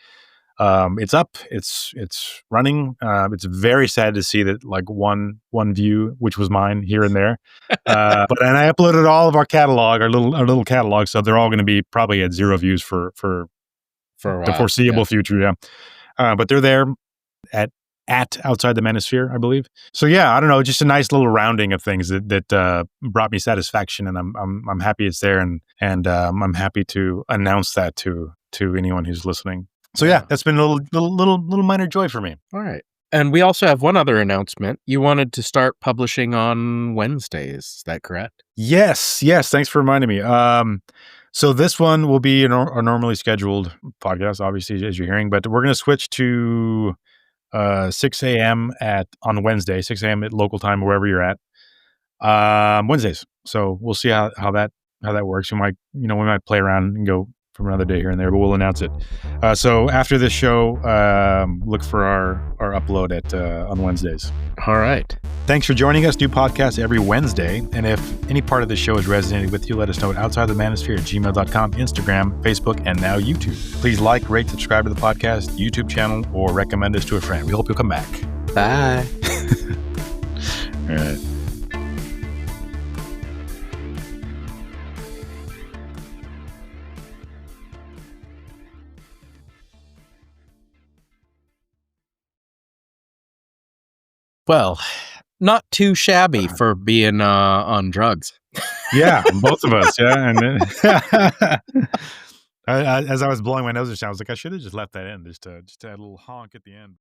it's up, it's running. It's very sad to see that like one view, which was mine here and there. And I uploaded all of our catalog, our little catalog, so they're all going to be probably at 0 views for the foreseeable future. Yeah. But they're there at Outside the Manosphere, I believe. So yeah, I don't know, just a nice little rounding of things that brought me satisfaction, and I'm happy it's there, and I'm happy to announce that to anyone who's listening. So yeah, that's been a little minor joy for me. All right. And we also have one other announcement. You wanted to start publishing on Wednesdays. Is that correct? Yes. Thanks for reminding me. So this one will be a normally scheduled podcast, obviously, as you're hearing, but we're going to switch to 6 a.m. on Wednesday, 6 a.m. at local time, wherever you're at, Wednesdays. So we'll see how that works. We might play around and go from another day here and there, but we'll announce it. So after this show, look for our upload on Wednesdays. All right. Thanks for joining us. New podcasts every Wednesday. And if any part of the show has resonated with you, let us know at outsidethemanosphere@gmail.com, Instagram, Facebook, and now YouTube. Please like, rate, subscribe to the podcast, YouTube channel, or recommend us to a friend. We hope you'll come back. Bye. All right. Well, not too shabby for being on drugs. Yeah, both of us. Yeah, and as I was blowing my nose, I was like, I should have just left that in, just to add a little honk at the end.